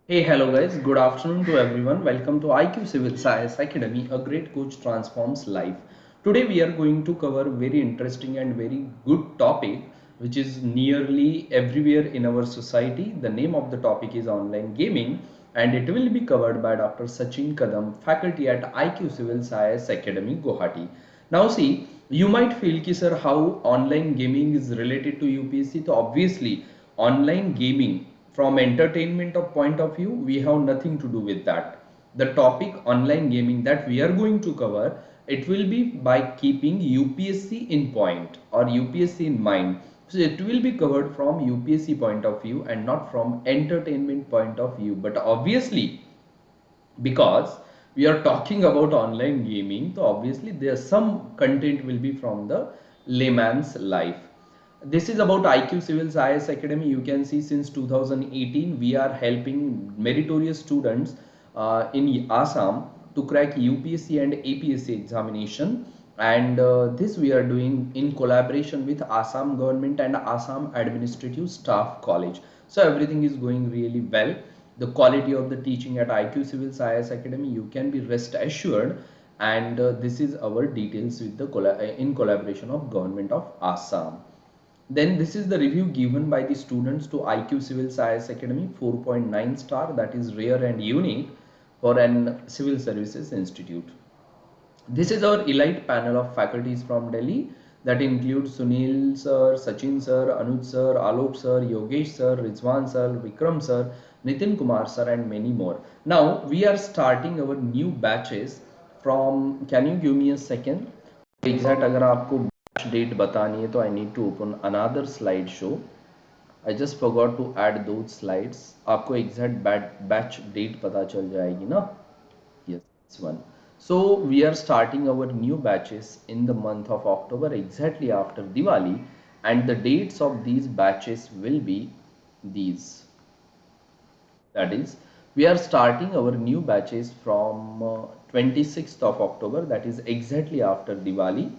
Hey, hello guys. Good afternoon to everyone. Welcome to IQ Civil Science Academy, a great coach transforms life. Today we are going to cover a very interesting and very good topic which is nearly everywhere in our society. The name of the topic is online gaming and it will be covered by Dr. Sachin Kadam, faculty at IQ Civil Science Academy, Guwahati. Now see, you might feel ki sir how online gaming is related to UPSC. So obviously online gaming from entertainment of point of view, we have nothing to do with that. The topic online gaming that we are going to cover, it will be by keeping UPSC in point or UPSC in mind. So it will be covered from UPSC point of view and not from entertainment point of view. But obviously, because we are talking about online gaming, so obviously there's some content will be from the layman's life. This is about IQ Civil Science Academy. You can see since 2018 we are helping meritorious students in Assam to crack UPSC and APSC examination, and this we are doing in collaboration with Assam government and Assam Administrative Staff College. So everything is going really well. The quality of the teaching at IQ Civil Science Academy, you can be rest assured, and this is our details with the in collaboration of government of Assam. Then this is the review given by the students to IQ Civil Science Academy, 4.9 star, that is rare and unique for an civil services institute. This is our elite panel of faculties from Delhi that includes Sunil sir, Sachin sir, Anuj sir, Alok sir, Yogesh sir, Rizwan sir, Vikram sir, Nitin Kumar sir and many more. Now we are starting our new batches from, can you give me a second? Exact अगर आपको batch date बतानी है तो I need to open another slideshow. I just forgot to add those slides. आपको exact batch date पता चल जाएगी ना? Yes, this one. So we are starting our new batches in the month of October exactly after Diwali, and the dates of these batches will be these. That is, we are starting our new batches from 26th of October, that is exactly after Diwali.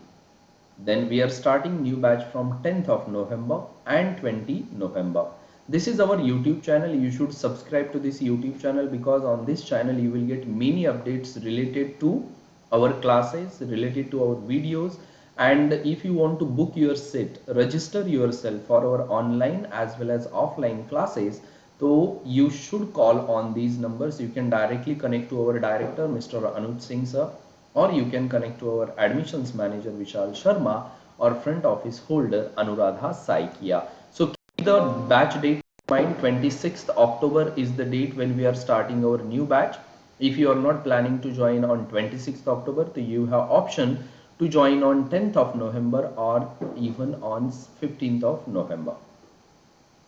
Then we are starting new batch from 10th of November and 20 November. This is our YouTube channel. You should subscribe to this YouTube channel because on this channel you will get many updates related to our classes, related to our videos. And if you want to book your seat, register yourself for our online as well as offline classes, so you should call on these numbers. You can directly connect to our director, Mr. Anuj Singh sir, or you can connect to our admissions manager Vishal Sharma or front office holder Anuradha Saikia. So keep the batch date in mind. 26th October is the date when we are starting our new batch. If you are not planning to join on 26th October, so you have option to join on 10th of November or even on 15th of November.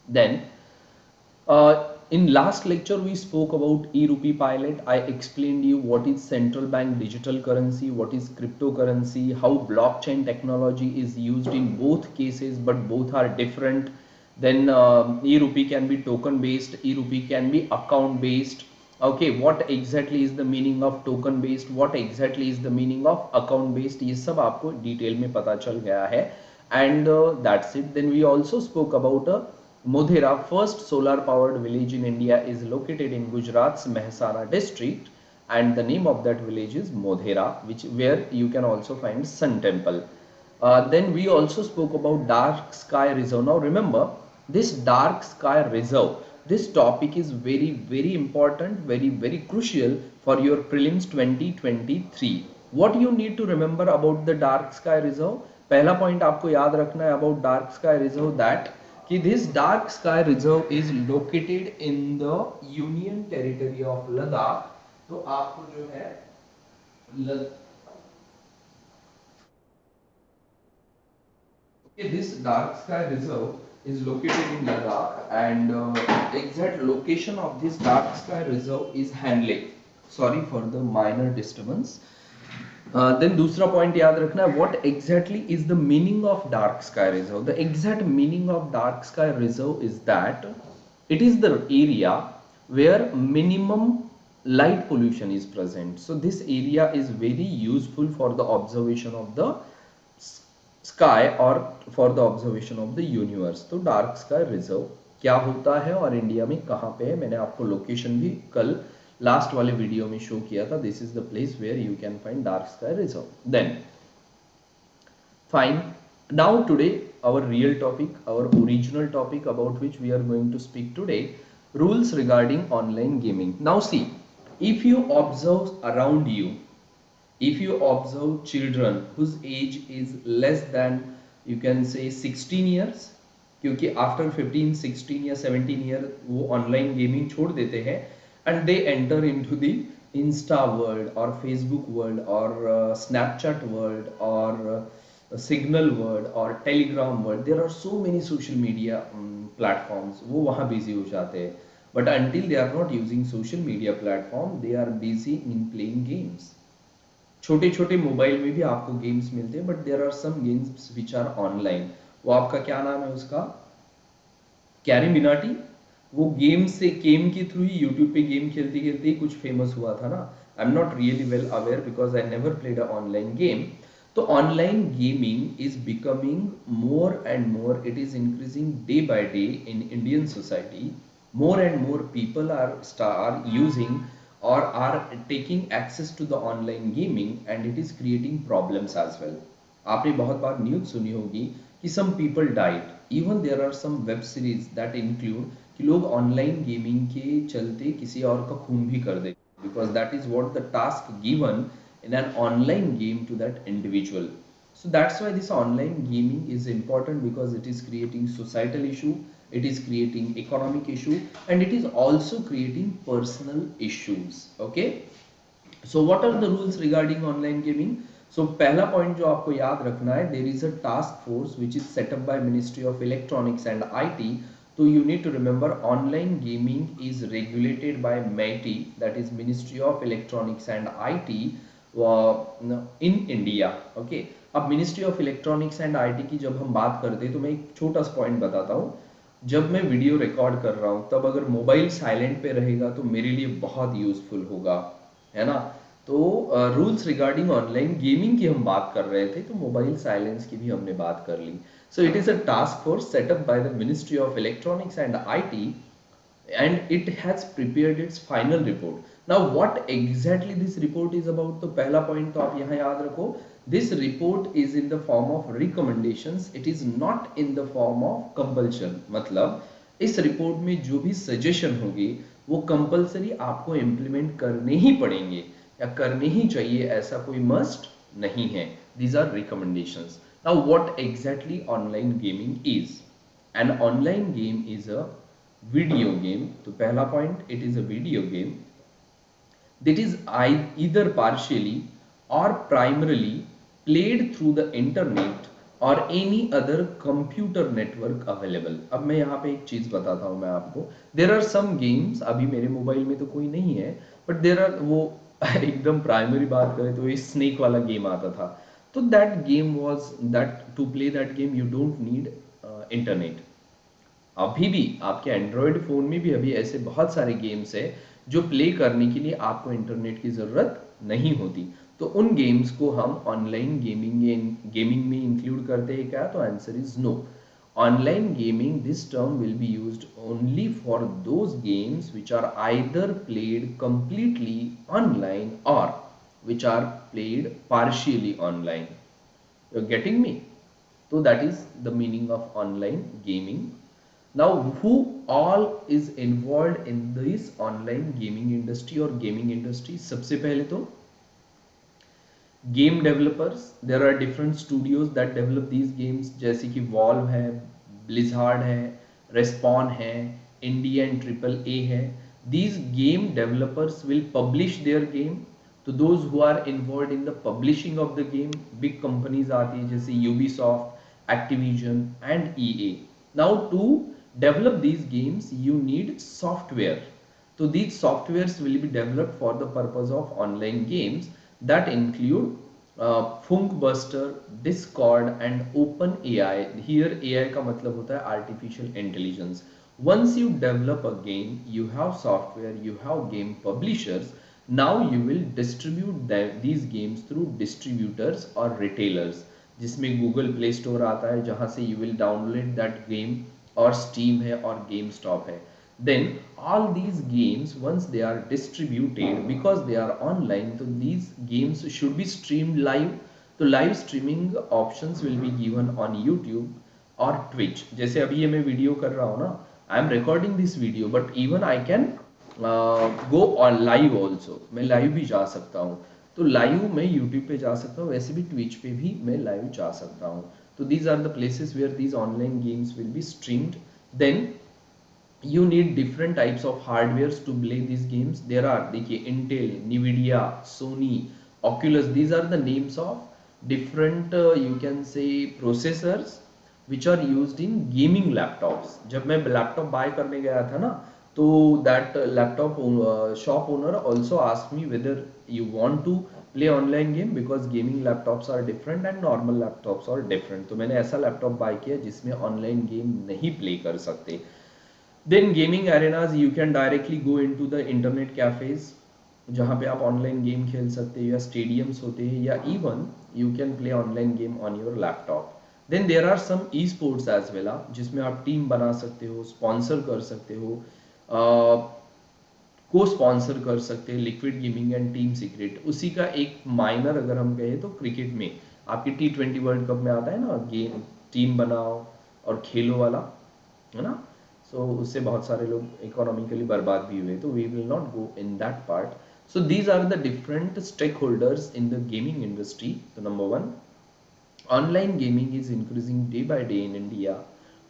Then in last lecture we spoke about e-rupee pilot. I explained you what is central bank digital currency, what is cryptocurrency, how blockchain technology is used in both cases, but both are different. Then e-rupee can be token based, e-rupee can be account based. Okay, what exactly is the meaning of token based, what exactly is the meaning of account based, ये सब आपको detail में पता चल गया है. And that's it. Then we also spoke about Modhera, first solar powered village in India, is located in Gujarat's Mehsana district, and the name of that village is Modhera, which where you can also find Sun Temple. Then we also spoke about Dark Sky Reserve. Now remember, this Dark Sky Reserve, this topic is very important, very crucial for your prelims 2023. What you need to remember about the Dark Sky Reserve? पहला point आपको याद रखना है about Dark Sky Reserve that कि this dark sky reserve is located in the union territory of Ladakh. तो आपको जो है okay, this dark sky reserve is located in Ladakh, and exact location of this dark sky reserve is Hanle. Sorry for the minor disturbance. Then दूसरा point याद रखना है what exactly is the meaning of dark sky reserve. The exact meaning of dark sky reserve is that it is the area where minimum light pollution is present. So this area is very useful for the observation of the sky or for the observation of the universe. So dark sky reserve क्या होता है और India में कहाँ पे है। मैंने आपको लोकेशन भी कल लास्ट वाले वीडियो में शो किया था। This is the place where you can find dark sky resort. Then fine. Now today our real topic, our original topic about which we are going to speak today, rules regarding online gaming. Now see, if you observe around you, if you observe children whose age is less than, you can say, 16 years, क्योंकि after 15 16 या 17 year वो online gaming छोड़ देते हैं and they enter into the insta world और Facebook world और Snapchat world और Signal world और Telegram world, there are so many social media platforms, वो वहाँ बिजी हो जाते हैं। But until they are not using social media platform, they are busy in playing games. छोटे छोटे मोबाइल में भी आपको गेम्स मिलते हैं, but there are some games which are online. वो आपका क्या नाम है उसका, कैरी मिनाटी। वो गेम से गेम के थ्रू ही यूट्यूब पे गेम खेलते खेलते ही कुछ फेमस हुआ था ना। I am not really well aware because I never played a online game. तो online gaming is becoming more and more, it is increasing day by day in Indian society. more and more people are using or are taking access to the online gaming and it is creating problems as well. आपने बहुत बार news सुनी होगी कि some people died, even there are some web series that include कि लोग online gaming के चलते किसी और का खून भी कर दे, because that is what the task given in an online game to that individual. So that's why this online gaming is important, because it is creating societal issue, it is creating economic issue, and it is also creating personal issues. Okay, so what are the rules regarding online gaming? So पहला point जो आपको याद रखना है, there is a task force which is set up by Ministry of Electronics and IT. So you need to remember online gaming is regulated by MeitY, that is Ministry of Electronics and IT in India. Okay, अब ministry of electronics and IT की जब हम बात करते हैं तो मैं एक छोटा सा पॉइंट बताता हूँ। जब मैं वीडियो रिकॉर्ड कर रहा हूँ तब अगर मोबाइल साइलेंट पे रहेगा तो मेरे लिए बहुत यूजफुल होगा, है ना। तो रूल्स रिगार्डिंग ऑनलाइन गेमिंग की हम बात कर रहे थे, तो मोबाइल साइलेंस की भी हमने बात कर ली। So it is a task force set up by the ministry of electronics and IT and it has prepared its final report. Now what exactly this report is about, तो पहला point तो आप यहाँ याद रखो, this report is in the form of recommendations, it is not in the form of compulsion। मतलब इस report में जो भी सजेशन होगी वो कंपलसरी आपको इम्प्लीमेंट करने ही पड़ेंगे या करने ही चाहिए, ऐसा कोई मस्ट नहीं है। these are recommendations. Now what exactly online gaming is? An online game is a video game। तो पहला point, it is a video game that is either partially or primarily played through the internet or any other computer network available। अब मैं यहाँ पे एक चीज बताता हूँ मैं आपको, there are some games, अभी मेरे मोबाइल में तो कोई नहीं है, but there are वो एकदम प्राइमरी बात करें तो ये स्नेक वाला गेम आता था। तो that game was that to play that game you don't need internet. अभी भी आपके एंड्रॉयड फ़ोन में भी अभी ऐसे बहुत सारे गेम्स है जो प्ले करने के लिए आपको इंटरनेट की ज़रूरत नहीं होती। तो उन गेम्स को हम ऑनलाइन गेमिंग में इंक्लूड करते हैं क्या? तो answer is no. Online gaming, this term will be used only for those games which are either played completely online और which are played partially online. You are getting me? So that is the meaning of online gaming. Now who all is involved in this online gaming industry or gaming industry? सबसे पहले तो game developers, there are different studios that develop these games, जैसे कि valve है, blizzard है, रेस्पॉन है, Indian triple A है। These game developers will publish their game. तो those who are involve in the publishing of the game, big companies आती है जैसे Ubisoft, Activision and EA. Now to develop these games you need software. So these softwares will be developed for the purpose of online games that include Funkbuster, Discord and OpenAI. Here AI का मतलब होता है artificial intelligence. Once you develop a game, you have software, you have game publishers. Now you will distribute these games through distributors or retailers, जिसमें Google Play Store आता है, जहाँ से you will download that game और Steam है और GameStop है. Then all these games, once they are distributed, because they are online, so these games should be streamed live. तो live streaming options will be given on YouTube और Twitch. जैसे अभी ये मैं वीडियो कर रहा हूँ ना, I M recording this video, but even I can go on live also. मैं लाइव भी जा सकता हूँ. तो लाइव मैं यूट्यूब पे जा सकता हूँ, वैसे भी ट्विच पे भी मैं लाइव जा सकता हूँ. तो these are the places where these online games will be streamed. Then you need different types of hardwares to play these games. There are, देखिए, Intel, Nvidia, Sony, Oculus. These are the names of different you can say processors which are used in gaming laptops. जब मैं laptop bye करने गया था ना, तो that laptop shop owner also asked me whether you want to play online game, because gaming laptops are different and normal laptops are different. तो मैंने ऐसा लैपटॉप बाय किया जिसमें ऑनलाइन गेम नहीं प्ले कर सकते. Then gaming arenas, you can directly go into the internet cafes, जहाँ पे आप ऑनलाइन गेम खेल सकते हो, या स्टेडियम्स होते हैं, या even you can play online game on your laptop. Then there are some e sports as well, जिसमें आप टीम बना सकते हो, स्पॉन्सर कर सकते हो, को स्पॉन्सर कर सकते हैं. Liquid gaming and team secret, उसी का एक माइनर अगर हम कहें तो क्रिकेट में आपकी T20 वर्ल्ड कप में आता है ना, गेम टीम बनाओ और खेलो वाला, है ना. सो उससे बहुत सारे लोग इकोनॉमिकली बर्बाद भी हुए, तो we will not go in that part. So these are the different stakeholders in the gaming industry. तो number one, online gaming is increasing day by day in India.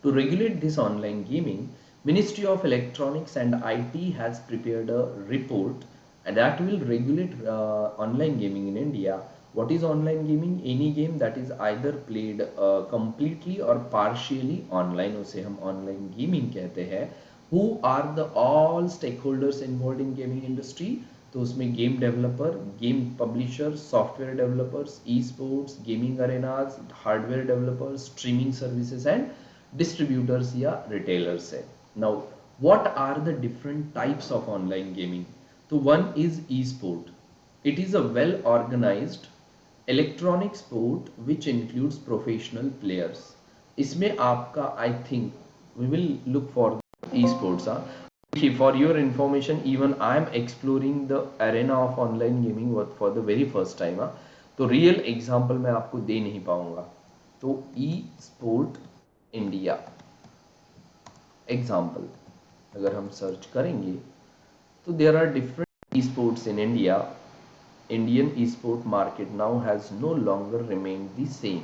To regulate this online gaming, Ministry of Electronics and IT has prepared a report that will regulate online gaming in India. What is online gaming? Any game that is either played completely or partially online, उसे हम online gaming कहते हैं. Who are the all stakeholders involved in gaming industry? तो उसमें game developer, game publisher, software developers, e sports, gaming arenas, hardware developers, streaming services and distributors या retailers है. Now what are the different types of online gaming? तो one is e sport. It is a well organised electronic sport which includes professional players. इसमें आपका, I think we will look for e sports. For your information, even I am exploring the arena of online gaming for the very first time. तो real example मैं आपको दे नहीं पाऊंगा. तो ई sport India example अगर हम सर्च करेंगे, तो there are different e sports in India. Indian e sport market now has no longer remain the same.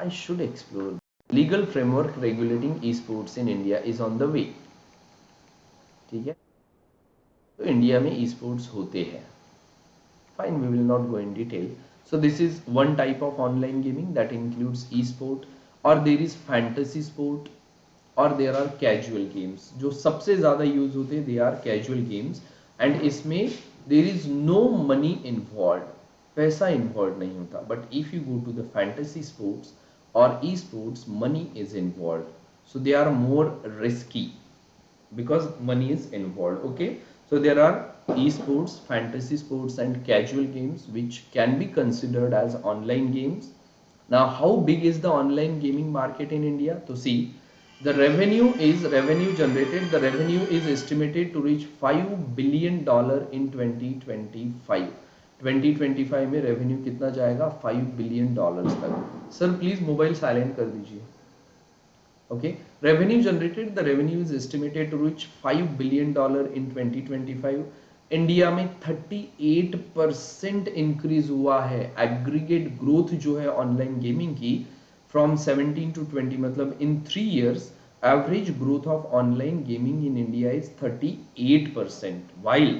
I should explore. Legal framework regulating e sports in India is on the way. ठीक है, तो India में e sports होते हैं. Fine, we will not go in detail. So this is one type of online gaming that includes e sport. और there is fantasy sport, और there are casual games. जो सबसे ज्यादा यूज होते हैं, they are casual games. And इसमें there is no money involve, पैसा involve नहीं होता. But if you go to the fantasy sports और e sports, money is involve. So they are more risky because money is involved. Okay, so there are esports, fantasy sports and casual games which can be considered as online games. Now how big is the online gaming market in India? To see, the revenue generated, the revenue is estimated to reach $5 billion in 2025. 2025 में revenue कितना जाएगा? $5 billion तक. Sir please mobile silent कर दीजिए. Okay, revenue generated, the revenue is estimated to reach $5 billion in 2025. India में 38% increase हुआ है aggregate growth जो है ऑनलाइन गेमिंग की, फ्रॉम 17 to 20. मतलब इन 3 years average growth of online gaming in India is 38%, while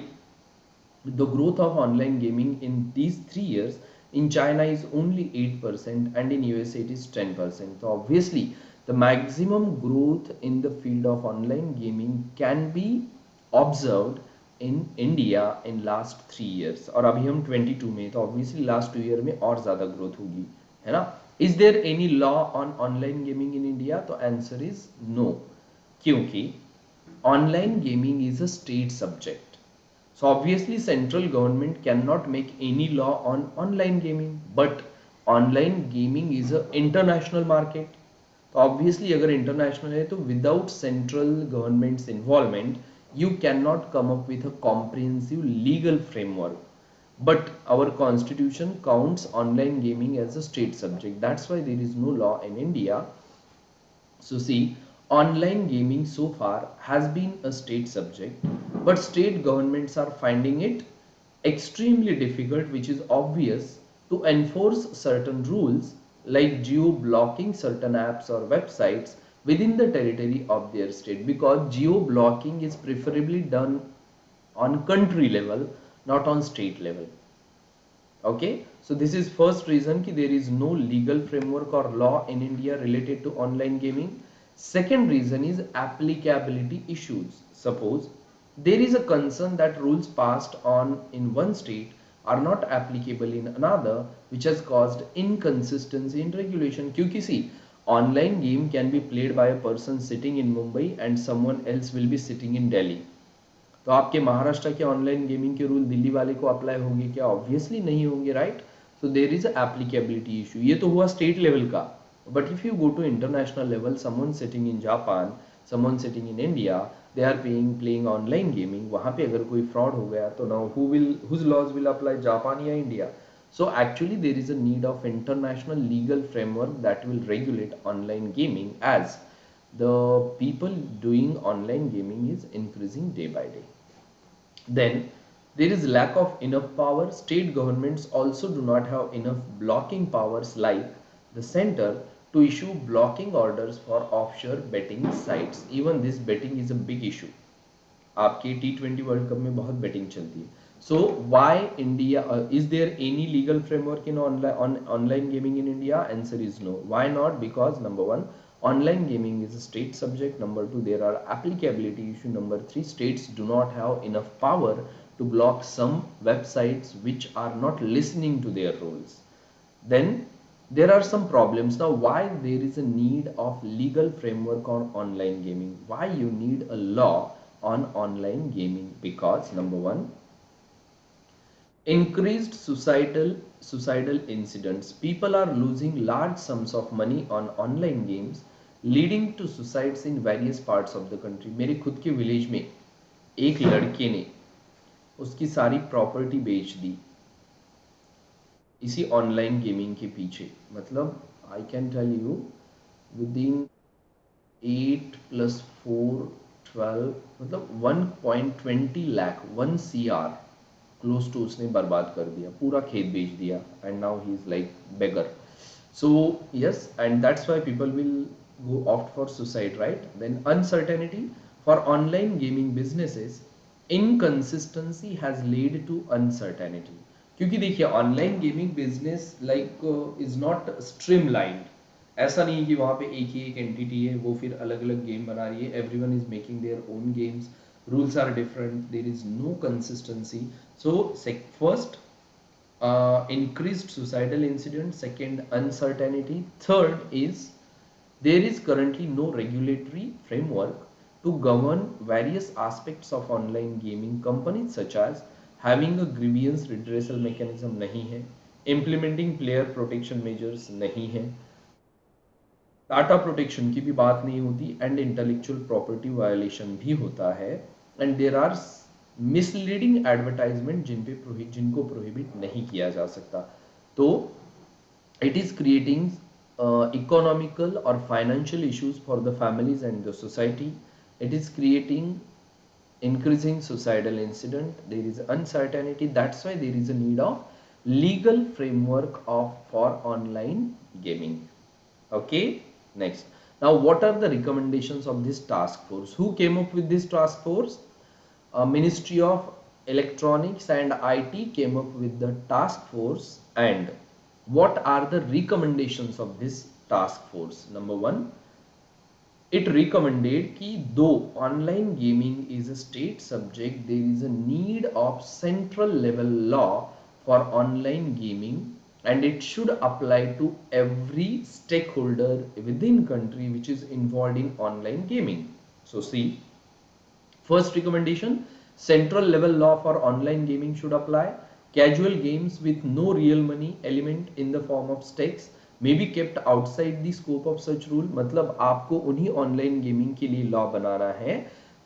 the growth of online gaming in these 3 years in China is only 8% and in USA it is 10%. So obviously the maximum growth in the field of online gaming can be observed in India in last 3 years. और अभी हम 22 में, तो obviously last 2 year में और ज़्यादा growth होगी, है ना. Is there any law on online gaming in India? तो answer is no, क्योंकि online gaming is a state subject. So obviously central government cannot make any law on online gaming, but online gaming is a international market. तो obviously अगर international है तो without central governments involvement you cannot come up with a comprehensive legal framework. But our constitution counts online gaming as a state subject. That's why there is no law in India. So see, online gaming so far has been a state subject, but state governments are finding it extremely difficult, which is obvious, to enforce certain rules like geo-blocking certain apps or websites within the territory of their state, because geo-blocking is preferably done on country level, not on state level. Okay, so this is first reason कि there is no legal framework or law in India related to online gaming. Second reason is applicability issues. Suppose there is a concern that rules passed on in one state are not applicable in another, which has caused inconsistency in regulation. क्योंकि see, online game can be played by a person sitting in Mumbai and someone else will be sitting in Delhi. तो आपके महाराष्ट्र के online gaming के rule Delhi वाले को apply होंगे क्या? Obviously नहीं होंगे, right? So there is applicability issue. ये तो हुआ स्टेट लेवल का. But if you go to international level, someone sitting in Japan, someone sitting in India, they are playing online gaming, वहां पे अगर कोई फ्रॉड हो गया तो now whose laws will apply, Japan या India? So actually there is a need of international legal framework that will regulate online gaming, as the people doing online gaming is increasing day by day. Then there is lack of enough power. State governments also do not have enough blocking powers like the center to issue blocking orders for offshore betting sites. Even this betting is a big issue. आपके T20 world cup में बहुत betting चलती है. So why India? Is there any legal framework in online gaming in India? Answer is no. Why not? Because number one, online gaming is a state subject. Number two, there are applicability issue. Number three, states do not have enough power to block some websites which are not listening to their rules. Then there are some problems. Now why there is a need of legal framework on online gaming? Why you need a law on online gaming? Because number one, increased suicidal incidents. People are losing large sums of money on online games, leading to suicides in various parts of the country. मेरे खुद के village में एक लड़के ने उसकी सारी property बेच दी इसी ऑनलाइन गेमिंग के पीछे. मतलब I can tell you, within 8 + 4 12, मतलब 1.20 लाख, 1 CR क्लोज टू उसने बर्बाद कर दिया, पूरा खेत बेच दिया, and now he is like beggar. So yes, and that's why people will go opt for suicide, right? Then uncertainty for online gaming businesses, inconsistency has led to uncertainty. क्योंकि देखिए online gaming business like is not streamlined. ऐसा नहीं कि वहाँ पे एक ही एक entity है, वो फिर अलग अलग गेम बना रही है, everyone is making their own games, rules are different, there is no consistency. So first, increased suicidal incidents. Second, uncertainty. Third is there is currently no regulatory framework to govern various aspects of online gaming companies, such as having a grievance redressal mechanism नहीं है, implementing player protection measures नहीं है, data protection की भी बात नहीं होती, and intellectual property violation भी होता है, and there are misleading advertisement जिनको प्रोहिबिट नहीं किया जा सकता. तो इट इज क्रिएटिंग इकोनॉमिकल और financial issues for the families and the society. It is creating increasing suicidal incident. There is uncertainty. That's why there is a need of legal framework for online gaming. Okay, next. Now what are the recommendations of this task force? Who came up with this task force? Ministry of Electronics and IT came up with the task force. And what are the recommendations of this task force? Number one, it recommended कि though online gaming is a state subject, there is a need of central level law for online gaming, and it should apply to every stakeholder within country which is involved in online gaming. So see, first recommendation, central level law for online gaming should apply. Casual games with no real money element in the form of stakes may be kept outside the scope of such rule, मतलब आपको उन्हीं online gaming के लिए law बनाना है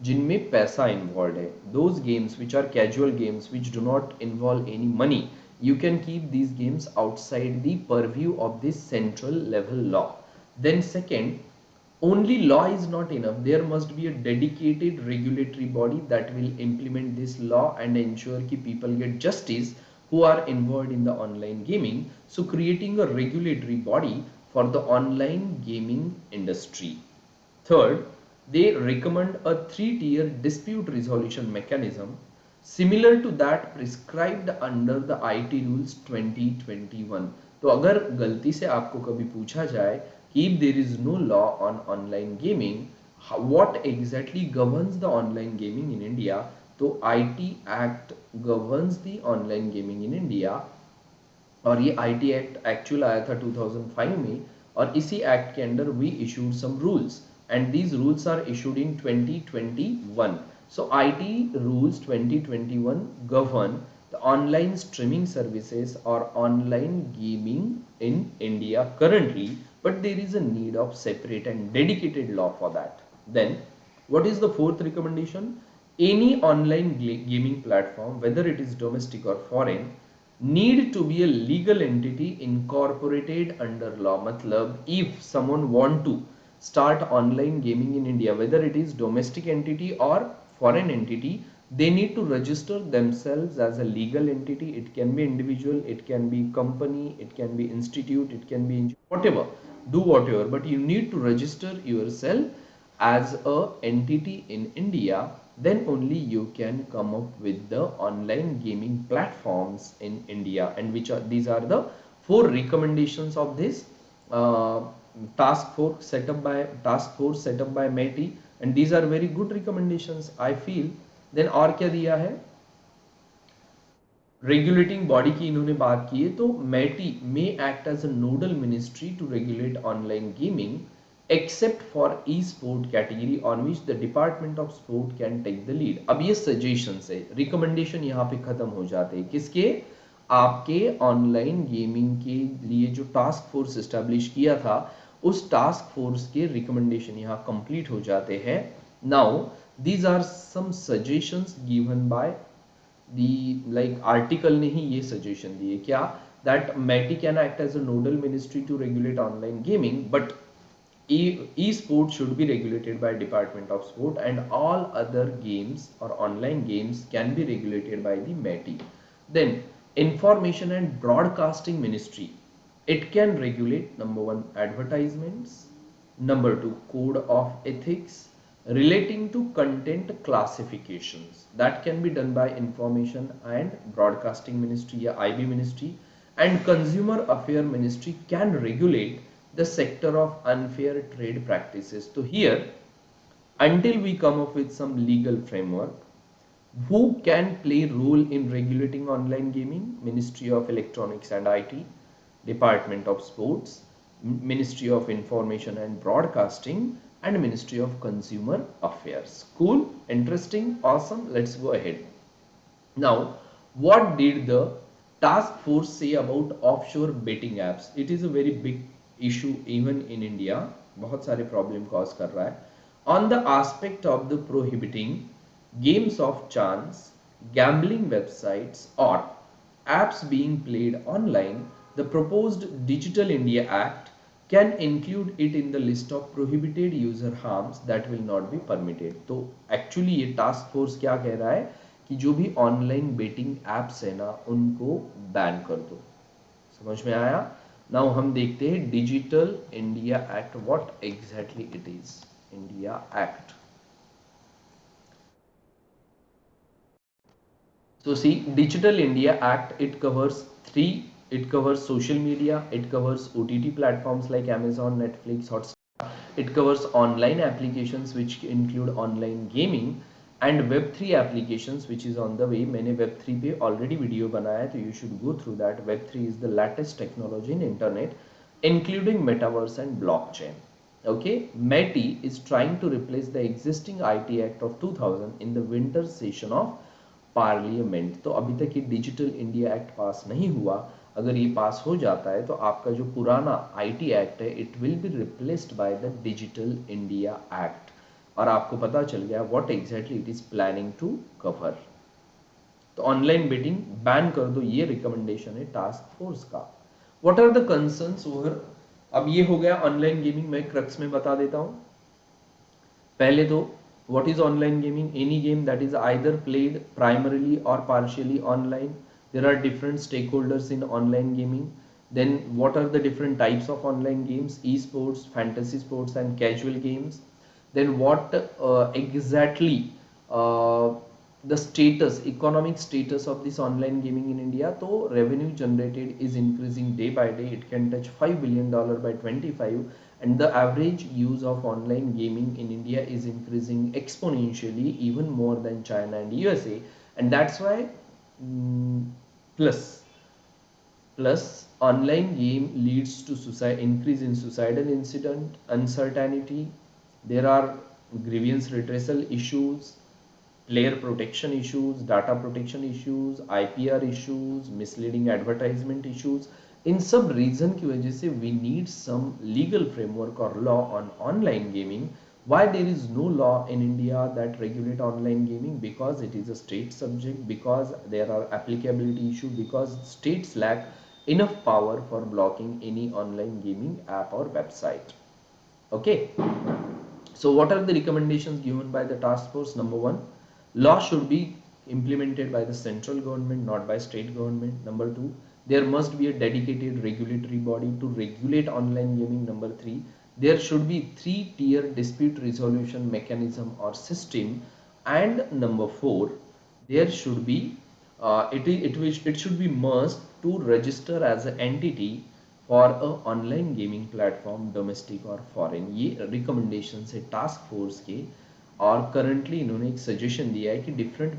जिनमें पैसा involve है. Those games which are casual games which do not involve any money, you can keep these games outside the purview of this central level law. Then second, only law is not enough. There must be a dedicated regulatory body that will implement this law and ensure that people get justice who are involved in the online gaming. So creating a regulatory body for the online gaming industry. Third, they recommend a three-tier dispute resolution mechanism similar to that prescribed under the IT rules 2021. तो अगर गलती से आपको कभी पूछा जाए कि if there is no law on online gaming, what exactly governs the online gaming in India, तो IT Act governs the online gaming in India. और ये IT एक्ट एक्चुअल आया था 2005 में, और इसी एक्ट के under we issued some rules and these rules are issued in 2021. So IT रूल्स 2021 govern the online streaming services or online gaming in India currently, but there is a need of separate and dedicated law for that. Then what is the fourth recommendation? Any online gaming platform, whether it is domestic or foreign, need to be a legal entity incorporated under law. मतलब if someone want to start online gaming in India, whether it is domestic entity or foreign entity, they need to register themselves as a legal entity. It can be individual, it can be company, it can be institute, it can be whatever, do whatever, but you need to register yourself as a entity in India. Then only you can come up with the online gaming platforms in India. And which are these are the four recommendations of this uh, task force set up by METI, and these are very good recommendations I feel. Then और क्या दिया है? Regulating body की इन्होंने बात की है, तो METI may act as a nodal ministry to regulate online gaming except for e-sport category on which the Department of Sport can take the lead. अब ये सजेशंस है, रिकमेंडेशन यहाँ पे खत्म हो जाते हैं. किसके? आपके ऑनलाइन गेमिंग के लिए जो टास्क फोर्स एस्टेब्लिश किया था, उस टास्क फोर्स के रिकमेंडेशन यहाँ कंप्लीट हो जाते हैं. Now these are some suggestions given by the like article ने ही ये suggestion दिए क्या, that METI can act as a nodal ministry to regulate online gaming, but e-sport should be regulated by Department of Sport, and all other games or online games can be regulated by the METI. Then information and broadcasting ministry, it can regulate number one advertisements, number two code of ethics relating to content classifications, that can be done by information and broadcasting ministry या IB ministry. And consumer affair ministry can regulate the sector of unfair trade practices. So here, until we come up with some legal framework, who can play role in regulating online gaming? Ministry of Electronics and IT, Department of Sports, Ministry of Information and Broadcasting, and Ministry of Consumer Affairs. Cool, interesting, awesome. Let's go ahead. Now, what did the task force say about offshore betting apps? It is a very big issue even in India. बहुत सारे problem cause कर रहा है. On the aspect of the prohibiting games of chance, gambling websites or apps being played online, the proposed Digital India Act can include it in the list of prohibited user harms that will not be permitted. तो actually ये task force क्या कह रहा है कि जो भी online betting apps है ना, उनको बैन कर दो. समझ में आया? नाउ हम देखते हैं digital India act, what exactly it is. India act, so see, Digital India Act, it covers it covers social media, it covers OTT platforms like Amazon, Netflix, Hotstar, it covers online applications which include online gaming, and web3 applications which is on the way. मैंने web3 पे already video बनाया है, तो you should go through that. web3 is the latest technology in internet including metaverse and blockchain. Okay, METI is trying to replace the existing IT Act of 2000 in the winter session of parliament. तो अभी तक ये digital India act पास नहीं हुआ. अगर ये पास हो जाता है तो आपका जो पुराना आईटी एक्ट है it will be replaced by the digital India act, और आपको पता चल गया what exactly it is planning to cover. तो ऑनलाइन बेटिंग बैन कर दो, ये रिकमेंडेशन है टास्क फोर्स का। What are the concerns over, अब ये हो गया ऑनलाइन गेमिंग, मैं क्रक्स में बता देता हूं। पहले तो what is online gaming? Any game that is either played primarily or partially online. There are different stakeholders in online gaming. Then what are the different types of online games? Esports, fantasy sports and casual games. Then what exactly uh, the status, economic status of this online gaming in India? So revenue generated is increasing day by day. It can touch $5 billion by 25, and the average use of online gaming in India is increasing exponentially, even more than China and USA, and that's why plus online game leads to suicide, increase in suicidal incident, uncertainty. There are grievance redressal issues, player protection issues, data protection issues, IPR issues, misleading advertisement issues. इन सब reason की वजह से we need some legal framework or law on online gaming. Why there is no law in India that regulate online gaming? Because it is a state subject, because there are applicability issues, because states lack enough power for blocking any online gaming app or website. Okay, so what are the recommendations given by the task force? Number one, law should be implemented by the central government, not by state government. Number two, there must be a dedicated regulatory body to regulate online gaming. Number three, there should be three-tier dispute resolution mechanism or system. And number four, there should be it should be must to register as an entity for a online gaming platform, domestic और foreign. ये recommendation है task force के, और currently इन्होंने एक suggestion दिया है कि different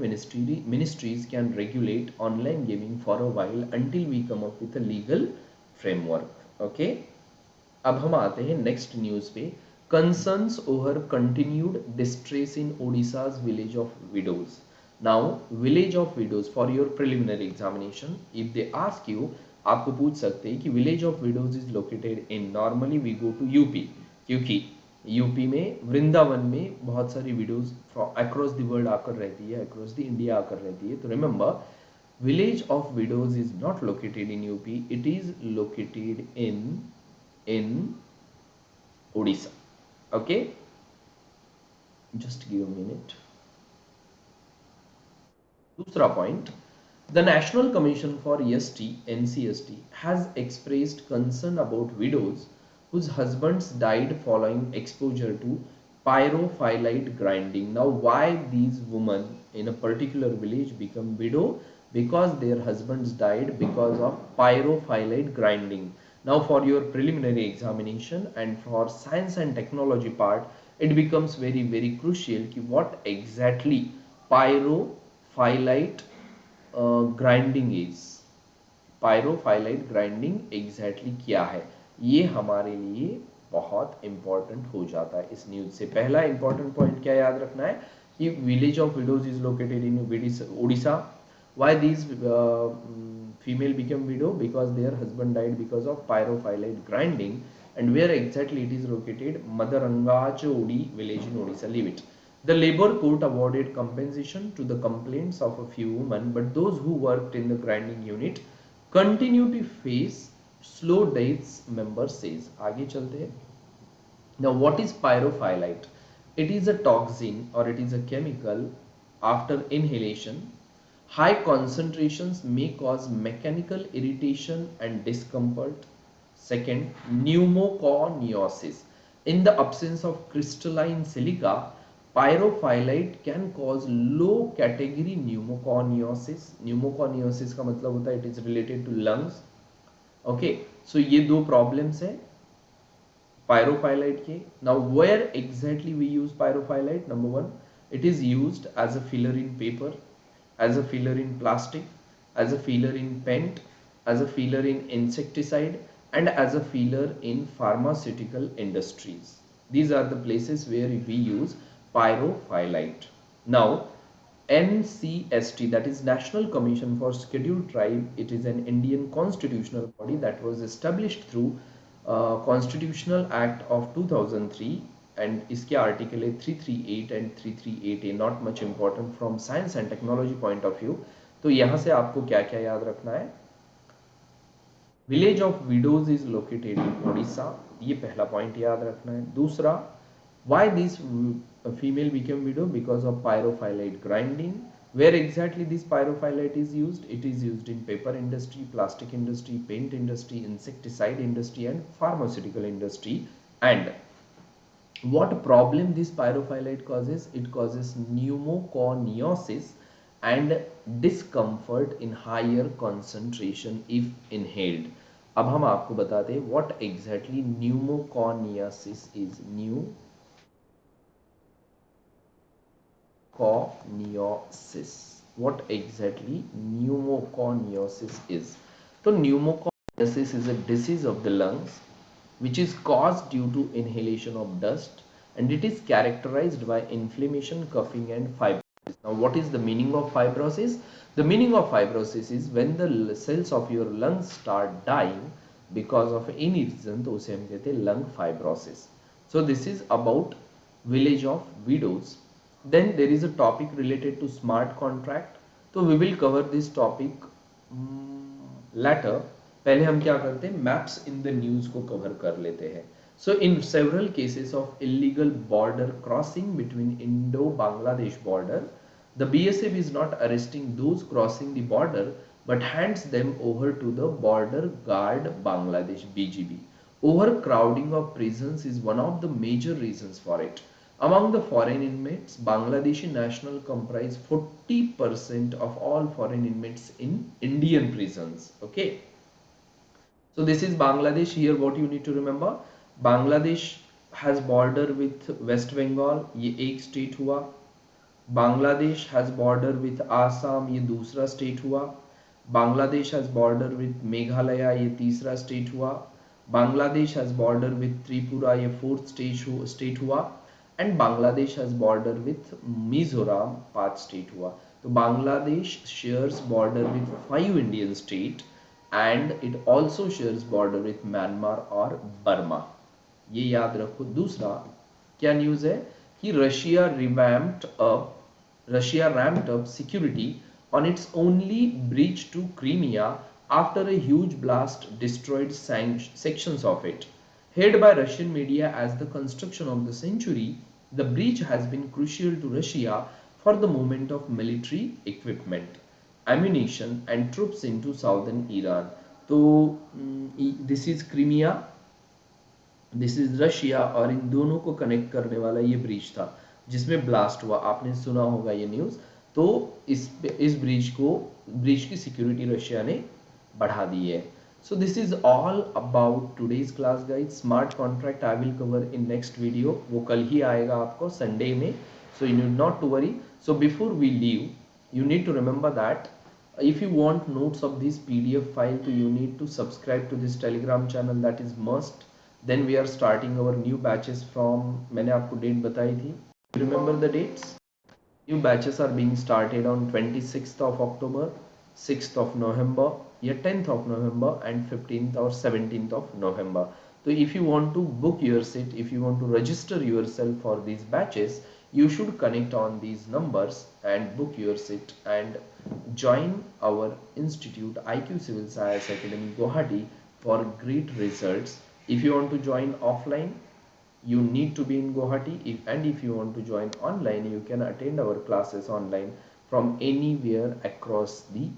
ministries can regulate online gaming for a while until we come up with a legal framework. Okay, अब हम आते हैं नेक्स्ट न्यूज पे। Concerns over continued distress in Odisha's village of widows. Now village of widows for your preliminary examination if they ask you, आपको पूछ सकते हैं कि village of widows is located in, normally we go to UP, क्योंकि UP में वृंदावन में बहुत सारी विडोज अक्रॉस द वर्ल्ड आकर रहती है, अक्रॉस द इंडिया आकर रहती है। तो remember, village of widows is not located in UP, it is located in Odisha. Okay, just give a minute. दूसरा point, the National Commission for ST NCST has expressed concern about widows whose husbands died following exposure to pyrophyllite grinding. Now why these women in a particular village become widow? Because their husbands died because of pyrophyllite grinding. Now for your preliminary examination and for science and technology part, it becomes very crucial कि what exactly pyrophyllite grinding is, pyrophyllite grinding exactly क्या है, ये हमारे लिए बहुत important हो जाता है इस न्यूज से। पहला इंपॉर्टेंट पॉइंट क्या याद रखना है कि village of widows is located in Odisha. Why these female became widow? Because their husband died because of pyrophyllite grinding. And where exactly it is located? Madarangachodi village in Odisha. Leave it. The labor court awarded compensation to the complaints of a few women, but those who worked in the grinding unit continue to face slow deaths, member says. आगे चलते हैं। Now what is pyrophyllite? It is a toxin or it is a chemical. After inhalation, high concentrations may cause mechanical irritation and discomfort. Second, pneumoconiosis. In the absence of crystalline silica, pyrophyllite can cause low category pneumoconiosis. Pneumoconiosis का मतलब होता है it is related to lungs. Okay, so ये दो problems है pyrophyllite के। Now where exactly we use pyrophyllite? Number one, it is used as a filler in paper, as a filler in plastic, as a filler in paint, as a filler in insecticide, and as a filler in pharmaceutical industries. These are the places where we use pyrophyllite. Now NCST, that is National Commission for Scheduled Tribe. It is an Indian constitutional body that was established through Constitutional Act of 2003, and इसके article है 338 and 338A. Not much important from science and technology point of view. तो यहाँ से आपको क्या क्या याद रखना है? Village of widows is located in Odisha, ये पहला पॉइंट याद रखना है. दूसरा, why this female became widow? Because of pyrophyllite grinding. Where exactly this pyrophyllite is used? It is used in paper industry, plastic industry, paint industry, insecticide industry and pharmaceutical industry. And what problem this pyrophyllite causes? It causes pneumoconiosis and discomfort in higher concentration if inhaled. अब हम आपको बताते हैं what exactly pneumoconiosis is. Pneumoconiosis. What exactly pneumoconiosis is? So pneumoconiosis is a disease of the lungs which is caused due to inhalation of dust, and it is characterized by inflammation, coughing and fibrosis. Now what is the meaning of fibrosis? The meaning of fibrosis is when the cells of your lungs start dying because of any reason, तो उसे हम कहते हैं lung fibrosis. So this is about village of widows. Then there is a topic related to smart contract. तो we will cover this topic later. पहले हम क्या करते हैं, मैप्स इन द न्यूज को कवर कर लेते हैं. So in several cases of illegal border crossing between Indo Bangladesh border, the BSF is not arresting those crossing the border but hands them over to the border guard Bangladesh BGB. Overcrowding of prisons is one of the major reasons for it. Among the foreign inmates, Bangladeshi national comprise 40% of all foreign inmates in Indian prisons. Okay. So this is Bangladesh. Here what you need to remember, Bangladesh has border with West Bengal, ये एक state हुआ. Bangladesh has border with Assam, ये दूसरा state हुआ. Bangladesh has border with Meghalaya, ये तीसरा state हुआ. Bangladesh has border with Tripura, ये फोर्थ स्टेट हुआ. And Bangladesh has border with Mizoram, पांच स्टेट हुआ. तो Bangladesh shares border with 5 Indian states and it also shares border with Myanmar और Burma. ये याद रखो. दूसरा क्या न्यूज है कि Russia ramped up security on its only bridge to Crimea after a huge blast destroyed sections of it. Hailed by Russian media as the construction of the century, the bridge has been crucial to Russia for the movement of military equipment, ammunition and troops into southern Iran. तो this is Crimea, this is Russia, और इन दोनों को connect करने वाला ये bridge था जिसमें blast हुआ. आपने सुना होगा ये न्यूज. तो इस ब्रिज की सिक्योरिटी रशिया ने बढ़ा दी है. So this is all about today's class guys. Smart contract I will cover in next video. वो कल ही आएगा आपको संडे में. So you need not to worry. So before we leave, you need to remember that if you want notes of this PDF file, so you need to subscribe to this Telegram channel. That is must. Then we are starting our new batches from, मैंने आपको date बताई थी. Remember the dates? New batches are being started on 26th of October, 6th of November, या 10th of November and 15th or 17th of November. So if you want to book your seat, if you want to register yourself for these batches, you should connect on these numbers and book your seat and join our institute IQ Civil Science Academy Guwahati for great results. If you want to join offline, you need to be in Guwahati, and if you want to join online, you can attend our classes online from anywhere across the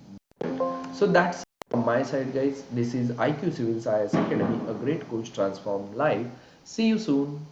world. So that's from my side guys. This is IQ Civil Science Academy, a great coach transform life. See you soon.